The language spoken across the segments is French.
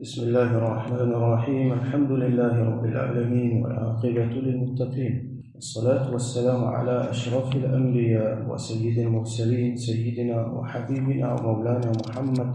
بسم الله الرحمن الرحيم الحمد لله رب العالمين والعاقبة للمتقين والصلاة والسلام على أشرف الأنبياء وسيد المرسلين سيدنا وحبيبنا ومولانا محمد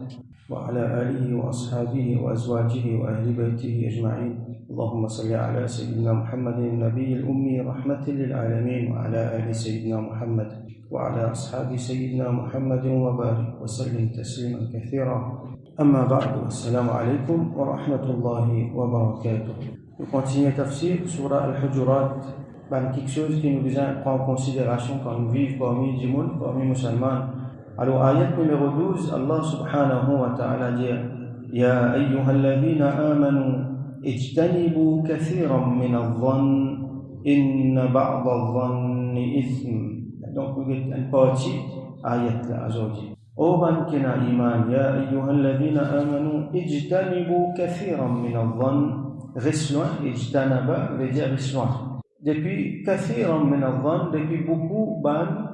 وعلى آله وأصحابه وأزواجه وأهل بيته أجمعين اللهم صل على سيدنا محمد النبي الأمي رحمة للعالمين وعلى آل سيدنا محمد وعلى أصحاب سيدنا محمد وبارك وسلم تسليما كثيرا أما بعد السلام عليكم ورحمة الله وبركاته. Nous continuons tafsir sur Al-Hujurat, quelque chose qui nous prend en considération quand nous vivons parmi les gens, parmi les musulmans. Alors, ayat numéro 12, Allah subhanahu wa ta'ala dit Ya ayyuhalladhina amanu ijtanibu kathiran min al-dhann inna ba'da al-dhanni ithm. Donc, vous êtes une partie ayat là aujourd'hui. Oban kina iman ya ayyuhalladhina amanu ijtanibu kathiran min al-dhann. Risloin, ijtanaba veut dire risloin. Depuis kathiran min al-dhann, depuis beaucoup dhann.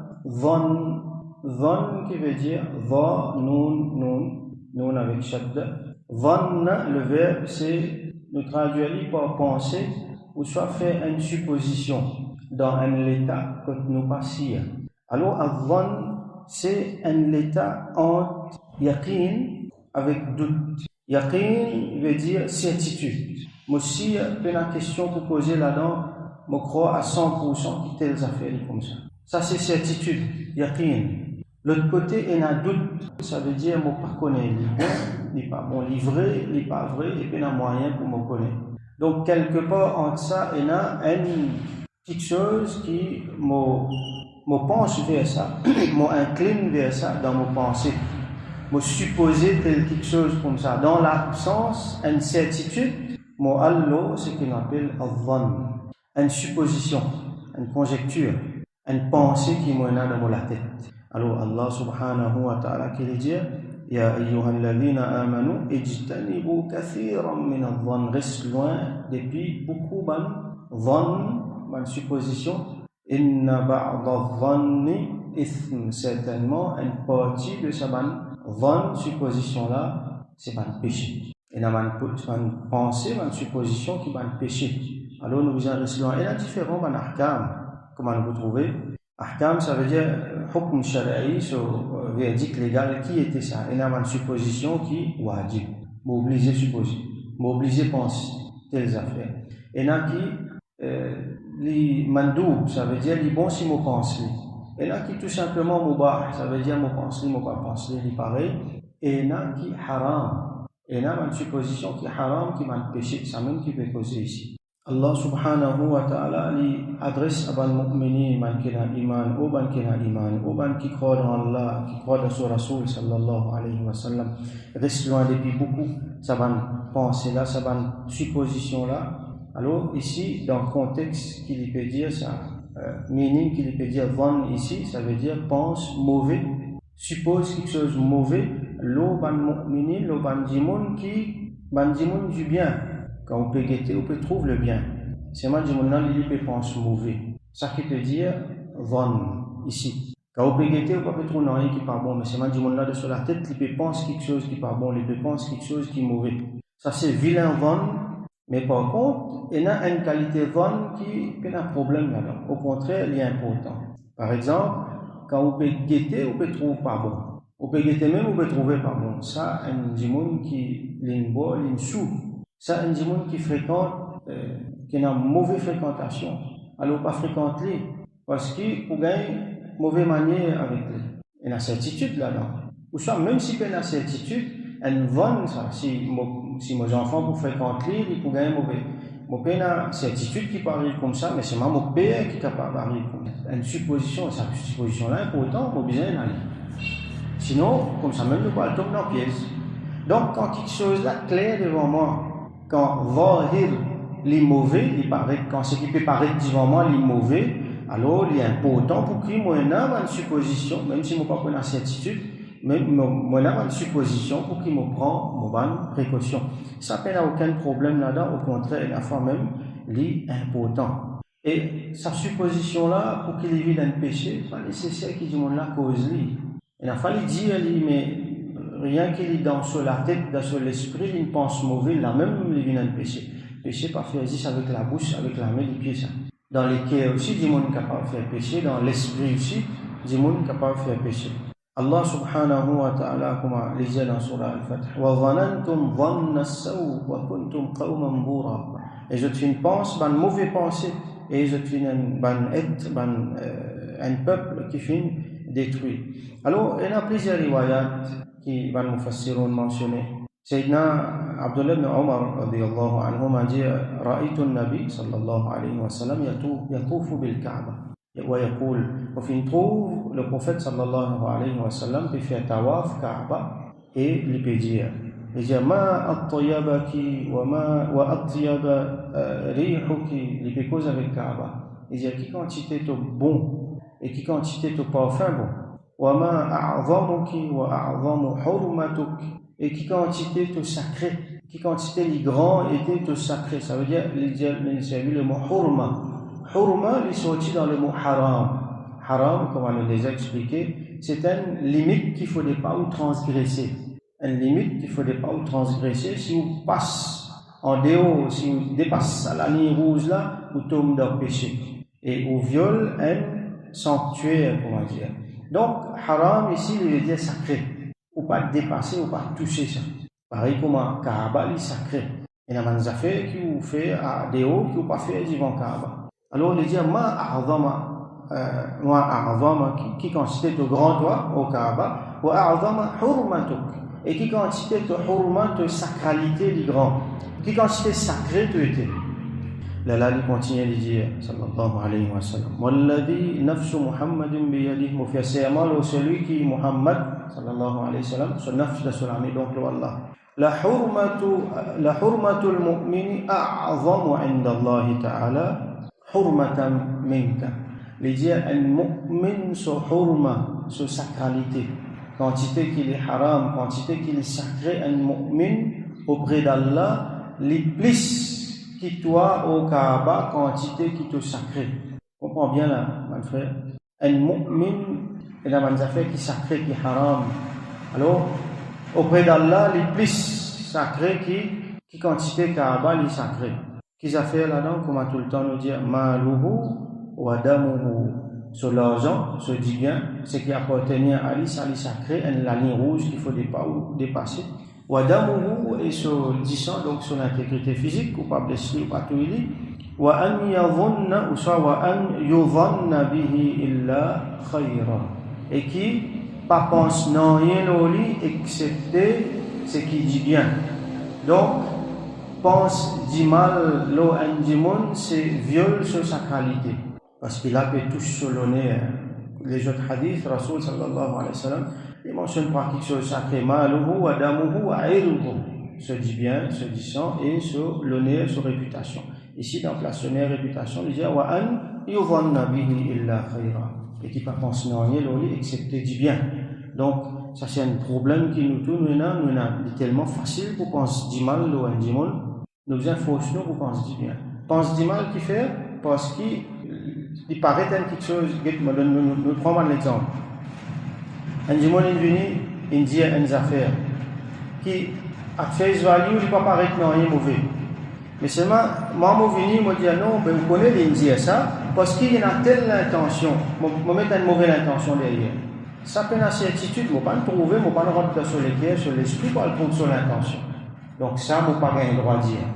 Dhann qui veut dire dha, nun avec shadda. Dhann, le verbe, c'est nous traduire par penser ou soit faire une supposition dans un état que nous passions. Alors, al-dhann, c'est un état entre yaqin avec doute. Yaqin veut dire certitude. Moi aussi, la question pour poser là-dedans, je crois à 100% que telles affaires comme ça. Ça, c'est certitude, yaqin. L'autre côté, il y a un doute. Ça veut dire que je ne connais pas, il n'est pas bon, livré, il n'est pas vrai, et puis il y a moyen pour me connaître. Donc, quelque part entre ça, il y a une petite chose qui me penche vers ça, m'incline vers ça dans mon pensée. Me supposer quelque chose comme ça. Dans l'absence, une certitude, mon allo, c'est ce qu'on appelle al-dhann. Une supposition, une conjecture, une pensée qui m'en a dans la tête. Alors Allah subhanahu wa ta'ala qui dit Ya ayyuhalladhina amanu ijtanibu kathiran min al-dhann. Reste loin depuis beaucoup de supposition. Inna ba'da al-dhanni ithm. Certainement une partie de sa dhann supposition là c'est un péché. Et dans une pensée, une supposition qui est un péché. Alors nous vous en restons loin. Et là différent ahkam. Comment vous trouvez? Ahkam, ça veut dire hukm shara'i sur verdict légal. Qui était ça? Et là, une supposition qui wajib. M'obliger supposer. M'obliger penser telles affaires. Et là, qui les mandoub, ça veut dire les bons si m'o pense. Et là, qui tout simplement mubah, ça veut dire m'o pense, m'o pas pense, les pareil. Et là, qui haram. Et là, une supposition qui haram, qui m'a péché, ça même qui peut causer ici. Allah subhanahu wa ta'ala li adresse à ban mu'minin man kina iman ou ban kina iman ou ban qui croit dans Allah qui croit dans son Rasoul sallallahu alayhi wa sallam reste loin depuis beaucoup ça va penser là ça va supposition là. Alors ici dans le contexte qu'il peut dire ça meaning qu'il peut dire dhann ici ça veut dire pense mauvais suppose quelque chose mauvais lo ban mu'minin lo ban dimoun qui ban dimoun du bien. Quand on peut guetter, on peut trouver le bien. C'est moi, il peut penser mauvais. Ça qui peut dire, dhann, ici. Quand on peut guetter, on peut trouver rien qui n'est pas bon. Mais c'est moi, là, de sur la tête, il peut penser quelque chose qui n'est pas bon, il peut penser quelque chose qui est mauvais. Ça, c'est vilain dhann. Mais par contre, il y a une qualité dhann qui a un problème là-dedans. Au contraire, il est important. Par exemple, quand on peut guetter, on peut trouver pas bon. On peut guetter même, on peut trouver pas bon. Ça, un dimoun qui l'imbo, l'insou. Ça, un dimoun qui fréquente, qui a une mauvaise fréquentation, alors pas fréquenter, parce qu'il pour gagner mauvaise manière avec lui. Il y a une certitude là-dedans. Ou soit, même si il y a une certitude, elle vanne ça. Si mes enfants pour fréquenter, ils pour gagner mauvais. Mon père a une certitude qui parle comme ça, mais c'est mon père qui est capable de parler comme ça. Une supposition, cette supposition-là est importante pour bien aller. Sinon, comme ça, même, nous pas le tomber dans la pièce. Donc, quand quelque chose là clair devant moi, quand zahir les mauvais, quand ce qui peut paraître devant moi les mauvais, alors il est important pour que moi ait une supposition, même si je n'ai pas une certitude, mais moi ait une supposition pour qu'il me prenne mon bonne précaution. Ça n'a aucun problème là-dedans, au contraire, la fois même, c'est important. Et sa supposition là, pour qu'il évite un péché, il est nécessaire qu'il dise là cause lui. Il a fallu dire lui, mais rien qu'il est dans sur la tête, dans l'esprit, il pense mauvais, là même il vient de péché. Péché pas faire juste avec la bouche, avec la main, les pieds, ça. Dans les cœurs aussi, du monde capable de faire péché, dans l'esprit aussi, du monde capable de faire péché. Allah subhanahu wa ta'ala, comme les dit dans Surah Al-Fatih, wa dhanantum dhanna as-saw wa kuntum qawman bura. Et je te fais une pensée, une mauvaise pensée, et je te fais un peuple qui finit détruit. Alors, il y a plusieurs riwayat qui van mufassirun mentionner. Sayyidina Abdullah ibn Umar radiyallahu anhu a dit رأيت النبي صلى الله عليه وسلم يطوف بالكعبة ويقول وفي trouve le prophète sallallahu alayhi wa sallam qui fait tawaf Kaaba et il peut dire ما أطيبك وما أطيب ريحك il peut cause avec Kaaba il dit qui quantité de bon et qui quantité de parfum bon وما أعظمك وأعظم حرمتك et qui quantité te sacré, qui quantité les grands étaient te sacré. Ça veut dire, le mot hurma. Hurma, il est sorti dans le mot haram. Haram, comme on nous déjà expliqué, c'est une limite qu'il ne faudrait pas ou transgresser. Une limite qu'il ne faudrait pas ou transgresser. Si vous passez en dehors, si vous dépassez la ligne rouge là, vous tombez dans le péché. Et vous violez un sanctuaire, comment dire. Donc, haram ici, il veut dire sacré. Ou pas dépasser, ou pas toucher ça. Pareil comme Kaaba, il est sacré. Il y a des affaires qui vous fait à des hauts, qui vous pas fait devant Kaaba. Alors, il dit, qui consiste au grand toit, au Kaaba, ou a'zama hurmatuk. Et qui consiste au hurmat, de sacralité, du grand. Qui consiste sacré, tu étais. Là, il continue à dire, sallallahu alayhi wa sallam, Walladhi nafsu Muhammadin biyadih mufiyasiyama, celui qui est Muhammad, sallallahu alayhi wa sallam, ce nafs de son ami, donc Allah. La hurmatul mu'mini a'zamu inda Allah ta'ala, hurmatan minka. Il dit, un mu'min, ce hurma, ce sacralité, quantité qu'il est haram, quantité qu'il est sacré, un mu'min, auprès d'Allah, les plus qui toi au Kaaba, quantité qui te sacré. Comprends bien là, mon frère. Un mu'min, il y a des affaires qui sacré, qui haram. Alors, auprès d'Allah, les plus sacrés qui quantité Kaaba, les sacrés. Qu'ils affaires là-dedans, comme tout le temps nous dire, ma'luhu wa damuhu. Sur l'argent, ce dit bien, ce qui appartenait à Ali, ça les sacré, la ligne rouge qu'il faut dépasser. Wadamuhu et sur le sang, donc sur l'intégrité physique, ou pas blessé, ou pas tuili. Wa an yadhunna, ou soit wa an yudhanna bihi illa khayra. Et qui pas pense non rien au lit, excepté ce qui dit bien. Donc, pense dit mal, l'eau en dit moun, c'est viole sur sacralité. Parce qu'il a peut toucher sur l'honneur. Les autres hadiths, Rasul sallallahu alayhi wa sallam, il mentionne pas quelque chose sacré, ma'luhu wa damuhu wa irduhu. Se dit bien, se dit sang, et sur l'honneur, sur réputation. Ici, dans place honneur, réputation, il dit, wa an yudhanna bihi illa khayra. Et qui pas penser non rien, excepté dit bien. Donc, ça c'est un problème qui nous tourne maintenant, nous est tellement facile pour penser du mal, l'eau en dit mal, nous informons pour penser du bien. Pense du mal qui fait, parce qu'il paraît quelque chose, nous prenons un exemple. Un dimanche, il vient, il dit une affaire qui, à face value, il ne peut pas paraître non rien mauvais. Mais seulement, moi, je viens, je dis non, ben, vous connaissez, il dit ça, parce qu'il y a telle intention, je vais mettre une mauvaise intention derrière. Ça peut être une certitude, je ne vais pas le trouver, je ne vais pas le rentrer sur les cœurs, sur l'esprit, pour le prendre sur l'intention. Donc, ça, je n'ai pas le droit de dire.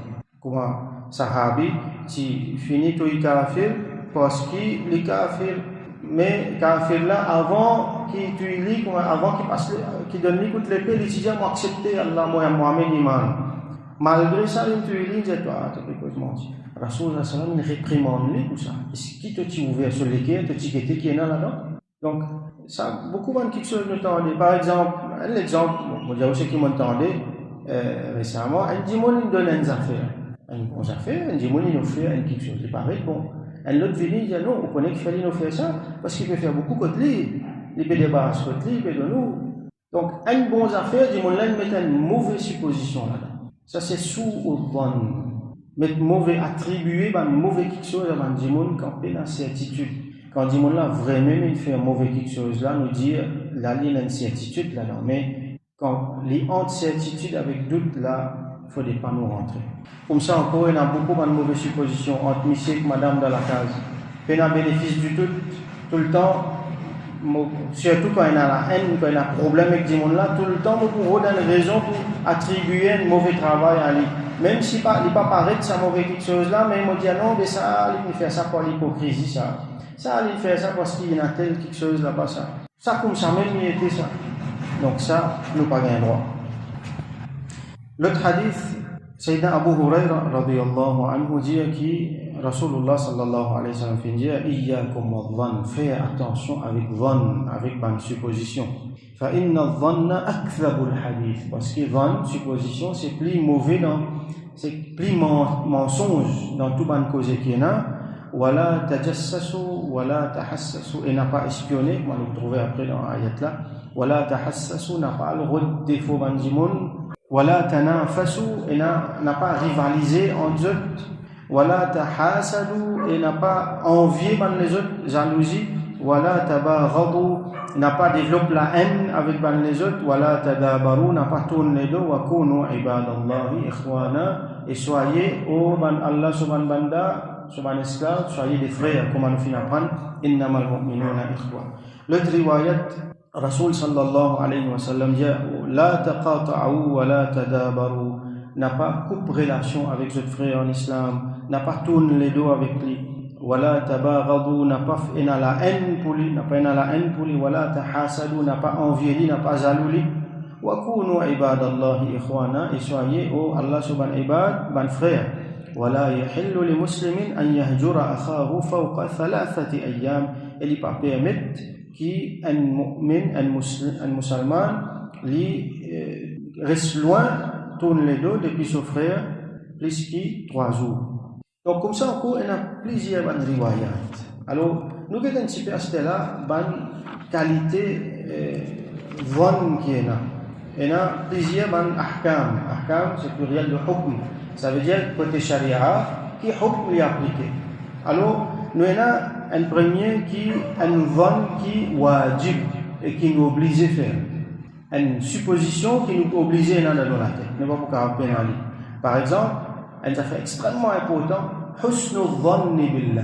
Comment Sahabi, si finit tout le kafir, parce que les kafirs, mais kafir là, avant qu'il tue, avant qu'il passe, qu'il donne l'écoute l'épée, les étudiants m'ont accepté Allah, Mohamed Iman. Malgré ça, il tue, il dit, toi, tu peux pas mentir. Rasul sallam, il réprimande lui pour ça. Qui te tue ouvert sur les quais, te tiqueté qui est là-dedans? Donc, ça, beaucoup de quelque chose m'entendaient. Par exemple, un exemple, je dis aussi qui m'entendaient récemment, un dimanche, il donne une affaire. Une bonne affaire, un dimanche, il nous fait quelque chose. Il paraît bon. Un autre venu, il dit non, on connaît qu'il fallait nous faire ça, parce qu'il peut faire beaucoup de lui. Il peut débarrasser de lui, il peut de nous. Donc, une bonne affaire, du monde là, il met une mauvaise supposition là-dedans. Ça, c'est sous au bon. Mettre mauvais, attribuer, une mauvaise quelque chose à un dimanche, quand il y a une certitude. Quand le dimanche là, vraiment, il fait un mauvais quelque chose là, nous dire, là, il y a une certitude là-dedans. Mais, quand les honte certitude avec doute là, il ne faut pas nous rentrer. Comme ça encore, il y a beaucoup de mauvaises suppositions entre monsieur et madame dans la case. Il y a un bénéfice du tout le temps, surtout quand il y a la haine, quand il y a un problème avec des gens là, tout le temps, on peut donner une raison pour attribuer un mauvais travail à lui. Même si il n'est pas pareil de ça mauvais quelque chose là, mais il me dit non, mais ça, il fait ça pour l'hypocrisie, ça. Ça, il fait ça parce qu'il y a tel quelque chose là-bas, ça. Ça, comme ça, même, il était ça. Donc ça, nous pas gain droit. L'autre hadith, Sayyidina Abu Huraira radiyallahu anhu dit qui Rasulullah sallallahu alayhi wa sallam fait dire iyyakum wadh-dhann, fais attention avec dhann, avec une supposition. Fa inna adh-dhanna akdhabul hadith, parce que dhann, supposition, c'est plus mauvais c'est plus mensonge dans tout ban cause qui est là. Wala tajassasu wala tahassasu, et n'a pas espionné, on va le trouver après dans l'ayat là. Wala tahassasu, n'a pas le droit de défaut banjimoun. Wala tanafasu, et n'a pas rivalisé entre eux. Wala tahasadu, et n'a pas envié les autres, jalousie. Wala tabaghadu, n'a pas développé la haine avec les autres. Wala tadabaru, n'a pas tourné le dos. Wa kunu ibadallahi ikhwana, et soyez au Allah subhanahu banda, subhanahu esclave, soyez des frères, comme on finit apprendre. Innamal mu'minuna ikhwa. L'autre riwayat, Rasul sallallahu alayhi wa sallam dit la taqata'u wa la tadabaru, n'a pas coupé relation avec votre frère en islam, n'a pas tourné les dos avec lui. Wala tabaghadu, n'a pas fait la haine pour lui, wala tahasadu, n'a pas envié lui, n'a pas jaloux lui. Wa kunu ibadallahi ikhwana, et soyez au Allah subhanahu ibad, ban frère. Wala yahillu li muslimin an yahjura akhahu fawqa thalathati ayyam, et il pas permettre qui un mu'min, un musulman, reste loin, tourne les dos depuis son frère, plus que 3 jours. Donc, comme ça, encore, il y a plusieurs riwayat. Alors, nous avons un petit peu à ce là, une qualité bonne qui est là. Il y a plusieurs ahkam. Ahkam, c'est pluriel de hukm. Ça veut dire côté sharia, qui hukm est appliqué. Alors, nous avons un premier qui est un von qui wajib et qui nous oblige à faire. Une supposition qui nous oblige à dans la tête. Ne pas pour caractère. Par exemple, un affaire extrêmement important, husnul dhanni billah.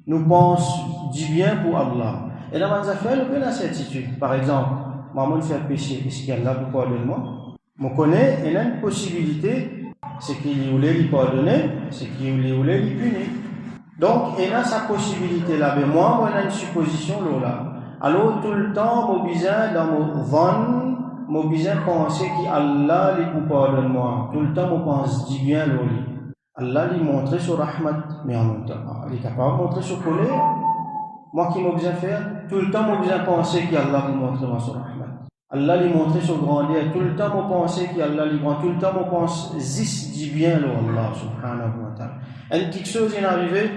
Nous pensons du bien pour Allah. Et dans les affaires, nous avons la certitude. Par exemple, moi, je fais péché, est-ce qu'il y a là pour pardonner moi? Je connais, il y a une possibilité, c'est qu'il voulait lui pardonner, c'est qu'il voulait lui punir. Donc, il y a sa possibilité là, mais moi, j'ai une supposition là. Alors, tout le temps, je besoin dans mon van, je besoin penser qu'Allah lui pardonne moi. Tout le temps, je pense du bien là. Allah lui montre sur rahmat, mais en même temps, il est capable de montrer sur colère. Moi qui m'a besoin faire, tout le temps, je besoin penser qu'Allah lui montre moi sur rahmat. Allah lui montre sur grandeur. Tout le temps, je pense qu'Allah lui montre. Tout le temps, je pense zis du bien là, Allah subhanahu wa ta'ala. Et quelque chose est arrivé,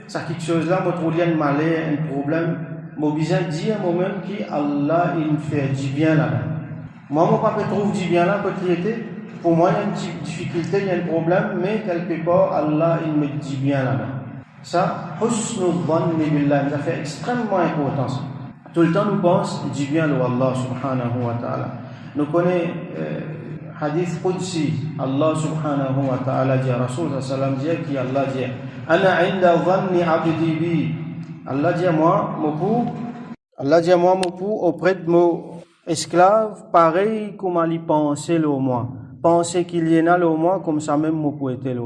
ça quelque chose là, je trouve un malheur, un problème. Je besoin dire moi-même qu'Allah il me fait du bien là-bas. Moi, mon papa trouve du bien là quand il était. Pour moi, il y a une petite difficulté, il y a un problème, mais quelque part, Allah il me dit bien là-bas. Ça, husnul dhanni billah, ça fait extrêmement important. Ça. Tout le temps, nous pensons du bien de Allah subhanahu wa ta'ala. Nous connaissons hadith Qudsi, Allah subhanahu wa ta'ala dit, Rasul sallam dit, qui Allah dit, Ana inda dhanni abdi bi. Allah dit à moi, mon pour auprès de mon esclave, pareil comme il pensait le moi. Penser qu'il y en a le moi, comme ça même mon pour être le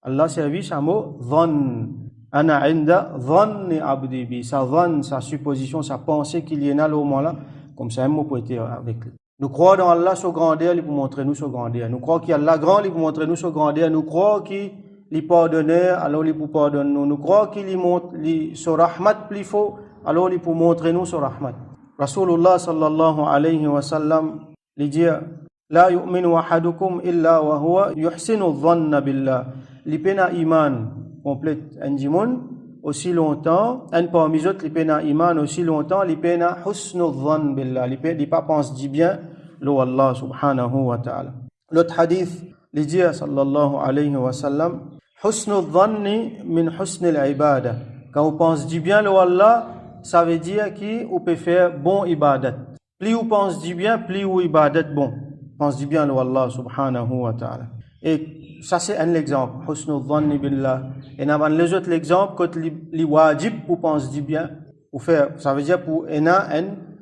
Allah service à mot dhann. Ana inda dhanni abdi bi. Sa dhann, sa supposition, sa pensée qu'il y en a le moi là, comme ça même mon pour être avec lui. Nous croyons dans Allah sur grandeur, il pour montrer nous sur grandeur. Nous croyons qu'il y a Allah grand, il pour montrer nous sur grandeur. Nous croyons qu'il est pardonneur, alors il pour pardonner nous. Nous croyons qu'il est montre sur rahmat plus fort, alors il pour montrer nous sur rahmat. Rasulullah sallallahu alayhi wa sallam il dit la yu'minu ahadukum illa wa huwa yuhsinu dhanna billah. L'ipena iman complète un dimon aussi longtemps, un parmi les autres l'ipena iman aussi longtemps, l'ipena husnu dhann billah. L'ipena pas pense du bien lo Allah subhanahu wa ta'ala. L'autre hadith il dit sallallahu alayhi wa sallam husnu dhanni min husnil ibada. Quand on pense du bien lo Allah, ça veut dire qu'on peut faire bon ibadat. Plus on pense du bien, plus on ibadat bon. pense du bien de Allah subhanahu wa ta'ala. Et ça c'est un exemple, husnul dhanni billah. Et dans les autres exemples, quand les wajib pour penser du bien, pour faire, ça veut dire pour un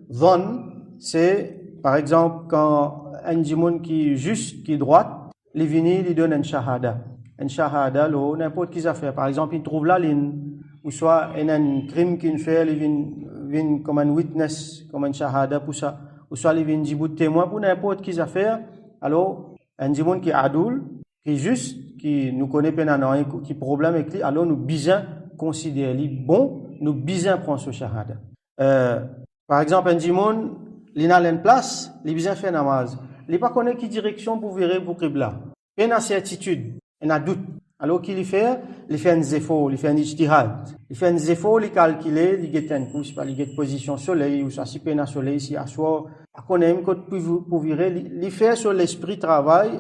dhann, c'est par exemple quand un djimoun qui est juste, qui est droit, les vini, il donne un shahada. Un shahada, n'importe qui ça fait. Par exemple, il trouve la ligne, ou soit un crime qu'il fait, il vient comme un witness, comme un shahada pour ça, ou soit il vient dire témoin pour n'importe qui ça fait. Alors, un djimoun qui est adoul, qui est juste, qui nous connaît pénanant, qui problème avec lui, alors nous bien considérer lui bon, nous bien prendre ce shahada. Par exemple, un djimoun, il a une place, il bien fait namaz. Il pas connaît qui direction pour virer pour Qibla. Il a certitude, il a doute. Alors qu'il fait un zéfo, il fait un ijtihad. Il fait un zéfo, il calcule, il get un coup, il get position soleil, ou ça, si peine à soleil, si à soir. Il connaît même pour virer, il fait sur l'esprit travail,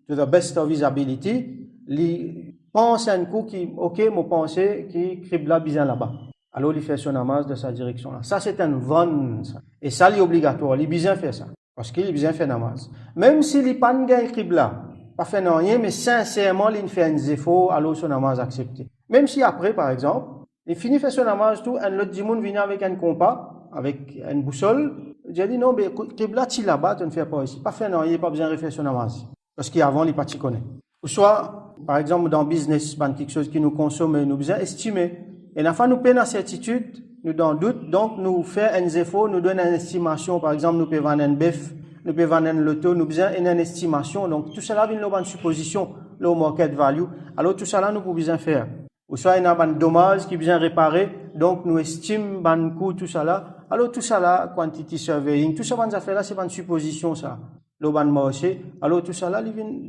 to the best of his ability, il pense un coup qui, ok, mon pensée, qui Qibla bien là-bas. Alors il fait son namaz de sa direction là. Ça, c'est un dhann, ça. Et ça, il est obligatoire, il bien fait ça. Parce qu'il est bien fait namaz. Même s'il n'est pas gagne Qibla, pas fait rien, mais sincèrement, il fait un zéfo, alors son namaz accepté. Même si après, par exemple, il finit fait son namaz, tout, un autre djimoun vient avec un compas, avec une boussole, j'ai dit non, mais Qibla, tu là-bas, tu ne fais pas ici. Pas fait rien, pas besoin de faire son namaz. Parce qu'avant, il pas t'y connaît. Ou soit, par exemple, dans le business, quelque chose qui nous consomme et nous besoin estimer. Et la fois, nous payons la certitude, nous dans doute, donc nous fait un zéfo, nous donne une estimation, par exemple, nous payons un bœuf, nous payons un loto, nous besoin une estimation. Donc, tout cela vient de une supposition, le market value. Alors, tout cela, nous pouvons bien faire. Ou soit, il y a un dommage qui besoin réparer, donc nous estimons un coût, tout cela. Alors, tout cela, quantity surveying, tout ça, ces affaires-là, c'est une supposition, ça. Le ban marché. Alors, tout cela,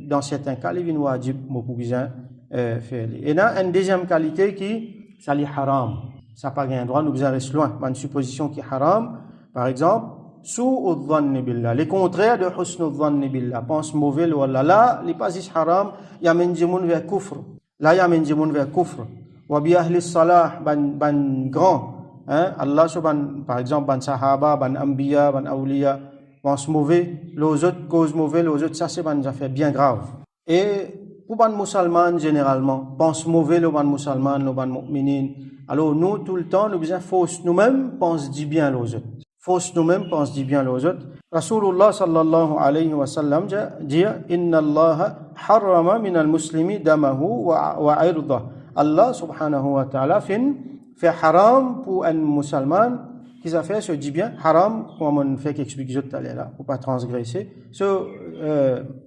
dans certains cas, il vient wajib, nous pouvons bien faire. Et là, une deuxième qualité qui, ça est haram. Ça n'a pas un droit, nous besoin rester loin. Une supposition qui est haram, par exemple, su'u dhanni billah. Les contraires de husnu dhanni billah. Pense mauvais, wallah. Là, les pas haram, il y a un djimoun vers kufr. Là, il y a un djimoun vers kufr. Wa bi ahli salah, ban grand. Allah, par exemple, ban sahaba, ban anbiya, ban awliya, pense mauvais. Les autres causes mauvais, les autres, ça, c'est une affaire bien grave. Et, pour les musulmans, généralement, pense mauvais, les musulmans, les mu'minin. Alors, nous, tout le temps, nous besoin fausse nous-mêmes, pense du bien aux autres. Fausse nous-mêmes, pense du bien aux autres. Rasulullah sallallahu alayhi wa sallam dit, Inna Allah harrama min al-muslimi damahu wa irdah. Allah subhanahu wa ta'ala fait haram pour un musulman qui a fait ce dit bien, haram, comme on fait qu'explique tout à l'heure, pour pas transgresser. Ce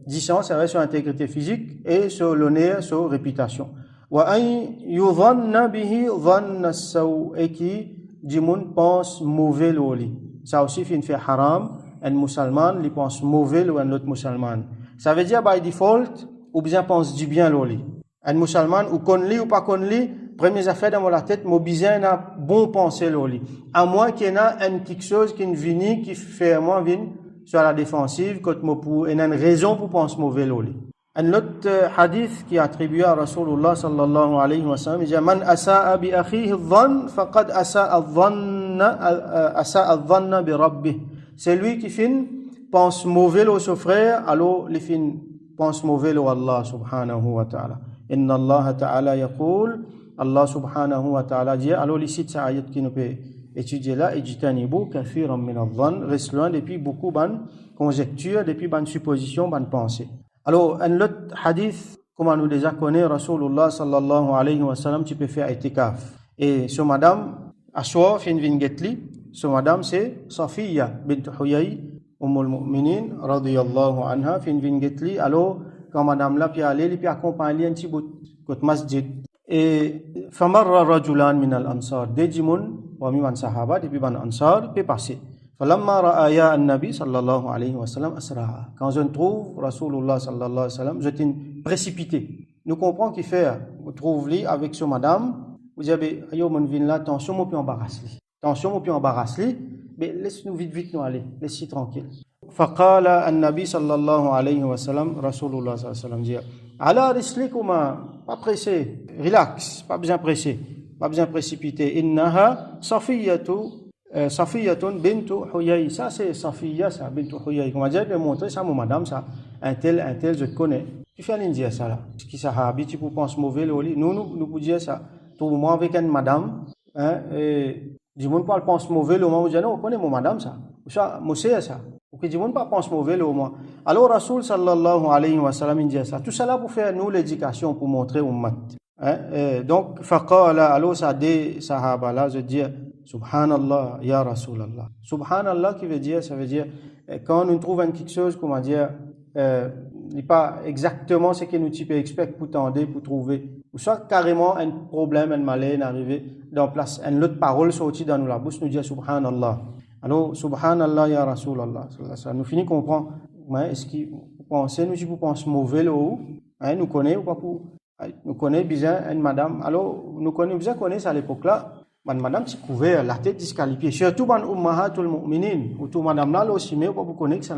disant, ça va sur l'intégrité physique et sur l'honneur, sur réputation. Wa an yudhanna bihi dhanna as-saw, et qui djimoun pense mauvais l'oli. Ça aussi fait haram, un musulman, il pense mauvais ou un autre musulman. Ça veut dire by default, ou bien pense du bien l'oli. Un musulman, ou connaît ou pas connaît, première affaire dans la tête, mon bien n'a bon penser l'oli. À moins qu'il y ait une quelque chose qui vient, qui fait moi vient sur la défensive, quand moi pour une raison pour penser mauvais l'oli. Un autre hadith qui est attribué à Rasulullah sallallahu alayhi wa sallam, il dit Man asa'a bi akhihi dhann faqad asa'a dhanna bi rabbih. C'est lui qui pense mauvais au son frère, alors il pense mauvais au Allah subhanahu wa ta'ala. Inna Allah ta'ala yaqul, Allah subhanahu wa ta'ala dit, alors ici c'est ayat qui nous peut étudier là, ijtanibu kathiran min adh-dhann, reste loin depuis beaucoup de conjectures, depuis de suppositions, de pensées. Alors, un autre hadith, comme on nous déjà connaît, Rasulullah sallallahu alayhi wa sallam, tu peux faire itikaf. Et ce madame, Ashwa fin vingetli, ce madame c'est Safiya bint Huyay, Ummul Mu'minin, radiyallahu anha, fin vingetli. Alors, quand madame là, puis aller, puis accompagner un petit bout de masjid. Et, famarra rajulan min al-ansar, des jimoun, wa miman sahaba, depuis ban ansar, puis passer. فلما رأى النبي صلى الله عليه وسلم أسرع. Quand je trouve Rasulullah sallallahu alayhi wa sallam, je t'ai précipité. Nous comprenons qu'il fait, vous trouvez avec ce madame, vous avez, ayo mon vin là, attention, moi puis embarrasse-lui. Attention, moi puis embarrasse-lui, mais laisse-nous vite nous aller, laisse-lui tranquille. فقال النبي صلى الله عليه وسلم, Rasulullah sallallahu alayhi wa sallam dit, ala rislikuma, pas pressé, relax, pas besoin pressé, pas besoin précipiter. Innaha safiyatu Safiyatun bintu Huyay. Ça, c'est Safiya, ça, bintu Huyay. Comment dire, de montrer ça, mon madame, ça. Un tel, je te connais. Tu fais un dire ça, là. Ce qui sahabi, tu peux penser mauvais, là. Nous pouvons dire ça. Trouve-moi avec une madame, hein, et, du monde pas pense mauvais, là, moi, je dis, non, on connaît mon madame, ça. Ça, moi, c'est ça. Ou que du monde pas pense mauvais, là, moi. Alors, Rasoul, sallallahu alayhi wa sallam, il dit ça. Tout ça, là, pour faire, nous, l'éducation, pour montrer au mat. Hein, donc, faqala, alors, ça, des sahaba, là, je dis, Subhanallah, ya Rasulallah. Subhanallah qui veut dire, ça veut dire, quand nous trouvons quelque chose, comment dire, n'est pas exactement ce que nous types expect pour tendre, pour trouver, ou soit carrément un problème, un malheur arrivé dans place, une autre parole sortie dans la bouche, nous dit Subhanallah. Alors, Subhanallah, ya Rasulallah. Ça nous finit comprendre, ouais, est-ce que vous pensez, nous, si vous pensez mauvais, là, hein, nous connaissons, ou pas pour, nous connaissons bien une madame, alors, nous connaissons bien à l'époque là, madame qui couvert la tête disqualifiée, surtout dans ummahatul mu'minin, ou tout madame là aussi, mais pas vous connaissez ça,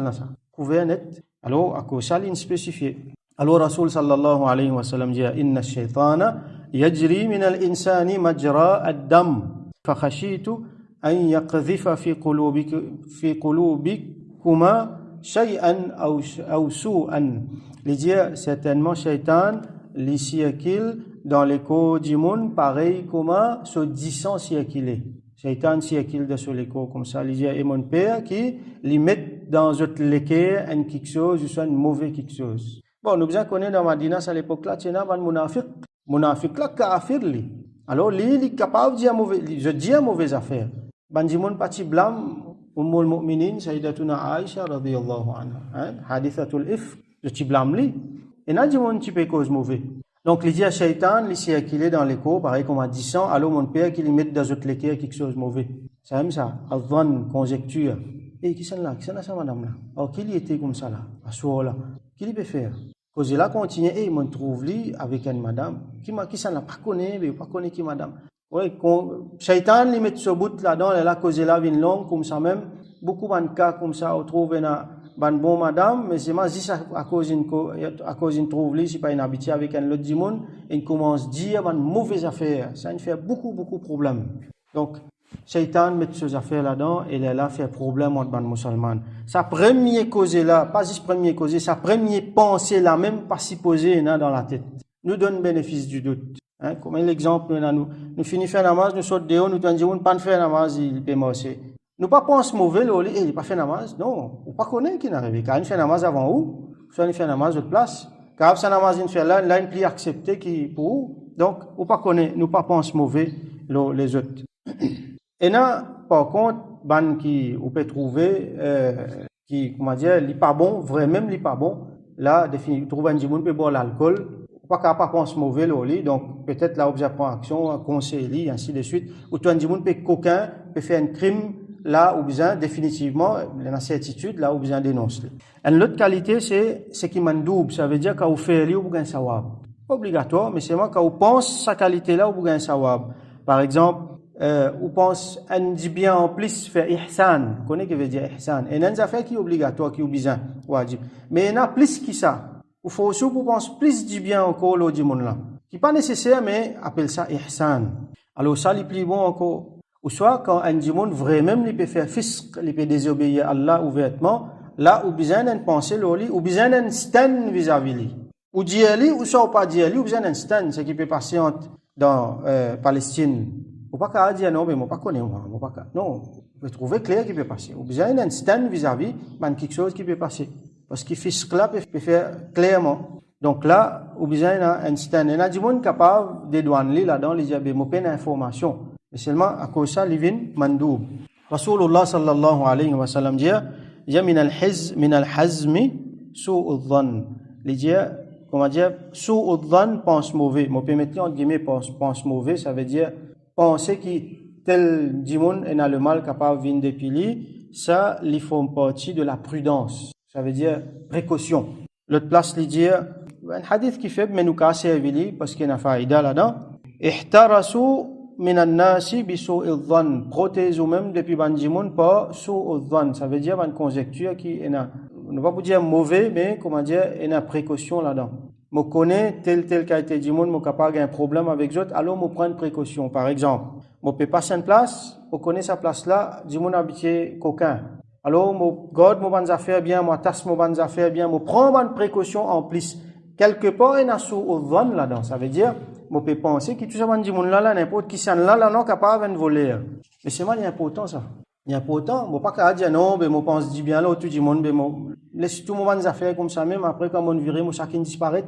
couvert net. Alors, à cause ça, il spécifié. Alors, Rasul sallallahu alayhi wa sallam dit, inna shaytana yajri min al-insani majra ad-dam, fa khashitu an yaqdhifa fi qulubikuma shay'an aw su'an. Il dit, certainement, shaytan, les siècles, dans l'écho du monde, pareil comme ce 10 siècle est. Shaitan siècle de ce l'écho, comme ça, il y a mon père qui lui met dans notre l'équerre un quelque chose, soit un mauvais quelque chose. Bon, nous bien connaissons dans Madina, à l'époque là, tu as un munafiq là, kafir li. Alors, lui, il est capable de dire mauvais, je dis une mauvaise affaire. Bandimon pati blâme, Ummul Mu'minin, Sayyidatuna Aisha, radiyallahu anha, hadithatul if, je t'y blâme lui. Et n'a dit mon petit peu cause mauvais. Donc, il dit à Shaitan, il s'est acquilé dans l'écho, pareil comme à 10 ans, alors mon père qui lui met dans notre l'équerre quelque chose de mauvais. C'est même ça, advan, conjecture. Et qui c'est là, ça, madame là? Alors, qui lui était comme ça là, à ce moment là? Qui lui peut faire? Cause là, continue, et il me trouve lui avec une madame, qui ça n'a pas connu, mais pas connu qui madame. Ouais, Shaitan lui met ce bout là-dedans, et là, cause là, vient longue, comme ça même, beaucoup de cas comme ça, on trouve une bonne madame, mais c'est juste à cause d'une trouve si pas une habitude avec un autre du monde, il commence à dire une mauvaise affaire. Ça fait beaucoup de problèmes. Donc, Shaitan met ces affaires là-dedans, et là, fait problème entre les musulmans. Sa première cause là, pas juste première cause, sa première pensée là, même pas s'y poser dans la tête. Nous donne bénéfice du doute. Hein, comme l'exemple, nous finissons faire namaz, nous sortons dehors, nous disons, pas faire namaz, il peut marcher. Nous pas pensons mauvais, il n'a pas fait namaz. Non, on pas connaît qui n'arrive. Quand il fait namaz avant où, soit il fait namaz de place. Quand il fait namaz, il fait là, il plie accepté qui pour où. Donc, on pas connaît, nous pas pensons mauvais, les autres. Et là, par contre, ban qui, on peut trouver, qui, comment dire, il pas bon, vrai, même il pas bon. Là, définitivement, trouver un djimoun peut boire l'alcool. Pas capable de penser mauvais, donc peut-être là, on prend action, conseiller, ainsi de suite. Ou toi, un djimoun peut coquin, peut faire un crime, là où besoin définitivement la certitude là où besoin dénonce. Une autre qualité c'est ce qui mandoub, ça veut dire quand vous faites ou vous gagnez sawab. Pas obligatoire mais c'est moi quand vous pense sa qualité là où vous gagnez sawab. Par exemple, vous pense un dit bien en plus faire ihsan, connaît que veut dire ihsan. Et une affaire qui est obligatoire qui est besoin wajib. Mais il y en a plus qui ça. Il faut aussi vous pense plus du bien encore l'autre du monde là. Qui pas nécessaire mais appelle ça ihsan. Alors ça les plus bon encore. Ou soit quand un djimoun vraiment il peut faire fisq, il peut désobéir à Allah ouvertement, là où besoin d'une pensée loli, ou besoin d'un stand vis-à-vis lui. Ou diali ou soit pas diali, ou besoin d'un stand, ce qui peut passer dans Palestine. Ou pas qu'à dire non mais moi pas connais moi pas qu'à. Non, vous pouvez trouver clair qui peut passer. Ou besoin d'un stand vis-à-vis, ben quelque chose qui peut passer. Parce que fisq là peut faire clairement. Donc là, ou besoin d'un stand. Et un djimoun capable de douaner là-dedans les diable mo peine information. Et seulement à cause ça, livin mandoub. Rasulullah sallallahu alayhi wa sallam dit, il y a min al-hazmi su'ud dhann. Il dit, comment dire, su'ud dhann pense mauvais. Mon permettez entre guillemets pense mauvais, ça veut dire penser qui tel dimoun est le mal capable de depuis lui, ça lui font partie de la prudence. Ça veut dire précaution. L'autre place il dit, un hadith qui fait mais nous casser évili parce qu'il y a une faïda là-dedans. Ihtarasu minan nasi bi su'il dhann, protège ou même depuis bandimoun pas su'il dhann, ça veut dire une conjecture qui est on ne va pas dire mauvais mais comment dire une précaution là-dedans. Moi connais tel qualité du monde, moi capable un problème avec autres, alors moi prendre précaution. Par exemple, Mon peut passer une place, on connaît sa place là, du mon habitué coquin. Alors, mon garde mon bonnes affaires bien, moi tasse mon bonnes affaires bien, moi prends bonne précaution en plus. Quelque part, il y a sous au van là-dedans. Ça veut dire, mon peut penser que tout ça, du monde là, n'importe qui s'en là, non, capable de voler. Mais c'est mal important ça. Il est important. Moi pas qu'à dire non, mais moi pense du bien là, tout du monde, mais moi laisse tout mon bonnes affaires comme ça même. Après, quand on vire, moi chacun disparaît.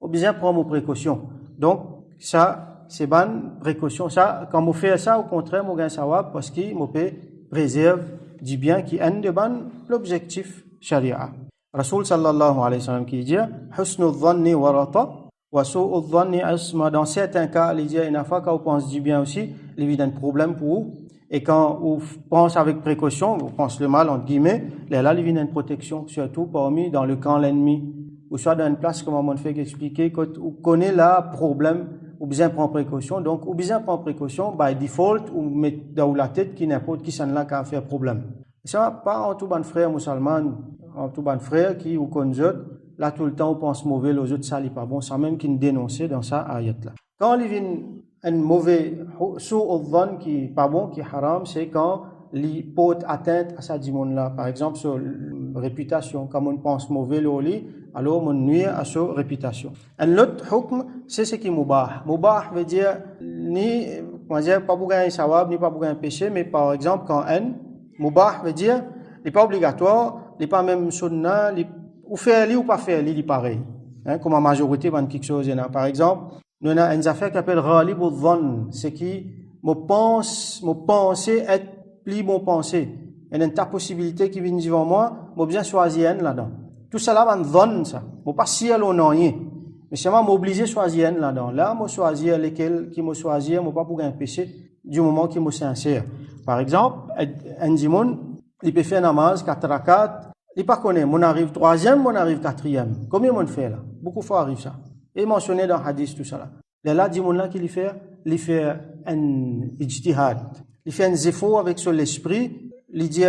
On bien prendre mes précautions. Donc, ça, c'est bonne précaution. Ça, quand on fait ça, au contraire, on gagne sawab parce qu'il peut préserve du bien qui est de bon l'objectif sharia. Rasul sallallahu alayhi wa sallam qui dit husnul dhanni warata wa su'ul dhanni asma. Dans certains cas, il dit une fois qu'on pense du bien aussi, il y a un problème pour vous. Et quand on pense avec précaution, on pense le mal entre guillemets, là il y a une protection, surtout parmi dans le camp l'ennemi. Ou soit dans une place, comme on fait expliquer, quand on connaît là problème, ou bien prendre précaution. Donc, ou bien prendre précaution, by default, ou mettre dans la tête qui n'importe qui s'en là qu'à faire problème. Ça, pas en tout bon frère musulman, en tout bon frère qui, ou qu'on là tout le temps, on pense mauvais, les autres, ça n'est pas bon, ça même qui nous dénoncer dans ça ayat là. Quand il y a un mauvais su'udhan qui est pas bon, qui est haram, c'est quand il porte atteinte à sa dimon là. Par exemple, sur la réputation, comme on pense mauvais, alors on nuit à sa réputation. Un autre hukm, c'est ce qui est mubah. Mubah veut dire ni pas pour gagner sawab, ni pas pour gagner péché, mais par exemple, quand un mubah veut dire, il n'est pas obligatoire, il n'est pas même sunnah, ou faire li ou pas faire li, il est pareil. Comme la majorité dans quelque chose. Par exemple, nous avons une affaire qui s'appelle ghalib al-dhann, c'est qui, mon pensée être plus mon pensée. Il y a une possibilité qui vient devant moi, moi bien choisir un là-dedans. Tout ça là, on donne ça. Moi pas si elle en rien. Mais c'est moi m'obliger choisir un là-dedans. Là, moi choisir lesquels qui me choisir, moi pas pour un péché du moment qui me sincère. Par exemple, un dimon, il peut faire namaz 4 rakat, il pas connaît, mon arrive 3e, mon arrive 4e. Combien mon fait là? Beaucoup de fois arrive ça. Et mentionné dans hadith tout ça là. Là, dimon là qu'il fait un ijtihad. Il fait un effort avec son esprit, il dit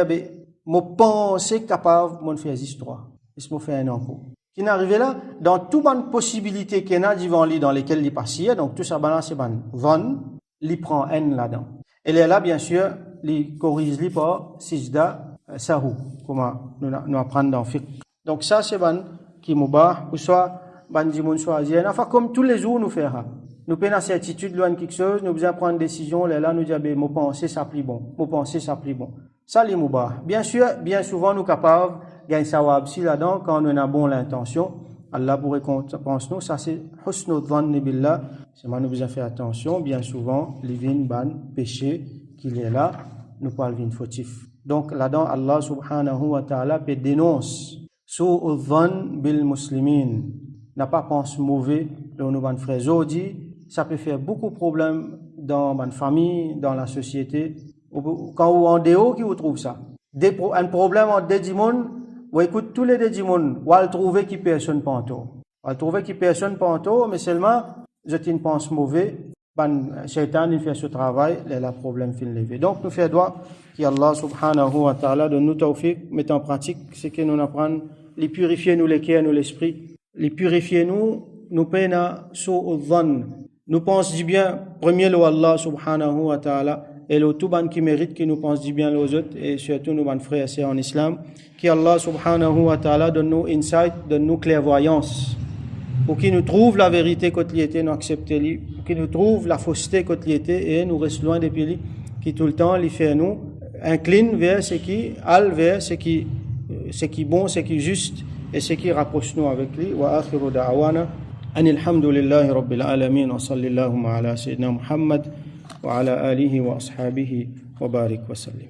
mon pensée capable mon faire histoire. Il me fait un encore. Qui n'arrive là dans toute bonne possibilité qu'il y a devant lui dans lesquelles il passe, donc tout ça balance c'est bon. Van, il prend un là-dedans. Et là bien sûr, il corrige lui par sijda sahu, comme nous apprenons dans fiqh. Donc ça c'est bon qui mubah ou soit ban dimon choisir. Enfin comme tous les jours nous faire. Nous prenons la certitude loin de quelque chose, nous besoin prendre une décision, là nous disons mon pensée ça plie bon, mon pensée ça plie bon. Ça les mubah. Bien sûr, bien souvent nous capables gagner sawab si là-dedans quand on a bon l'intention, Allah pour récompense nous, ça c'est husnul dhanni billah. C'est moi nous besoin faire attention, bien souvent les vins ban péché qu'il est là, nous pas le vin fautif. Donc là-dedans Allah subhanahu wa ta'ala peut dénonce su'ul dhann bil muslimin. N'a pas pensé mauvais dans nos frères aujourd'hui. Ça peut faire beaucoup de problèmes dans ma famille, dans la société. Quand vous en dehors, qui vous trouve ça? Un problème entre des dimons, vous écoutez tous les deux dimons, vous allez trouver qui personne panto. Vous allez trouver qui personne panto, mais seulement, je ne pense mauvais, ben, Shaitan, il fait ce travail, et le problème fin levé. Donc, nous faisons droit qu'Allah subhanahu wa ta'ala donne nous tawfiq, mettre en pratique ce que nous apprenons, les purifier nous les cœurs, nous l'esprit, les purifier nous peine su'ul dhann. Nous pensons du bien, premier le Allah subhanahu wa ta'ala, et le tout ban qui mérite que nous pensions du bien aux autres, et surtout nous ban frères et sœurs en islam, qu'Allah subhanahu wa ta'ala donne nous insight, donne nous clairvoyance, pour qu'il nous trouve la vérité quand il était, nous accepter, pour qu'il nous trouve la fausseté quand il était, et nous reste loin des pays, qui tout le temps, il fait nous, incline vers ce qui, vers ce qui est bon, ce qui est juste, et ce qui rapproche nous avec lui. Wa akhiru da'wana anil hamdulillahi rabbil alamin wa sallallahu ala sayyidina Muhammad wa ala alihi wa ashabihi wa barik wa sallim.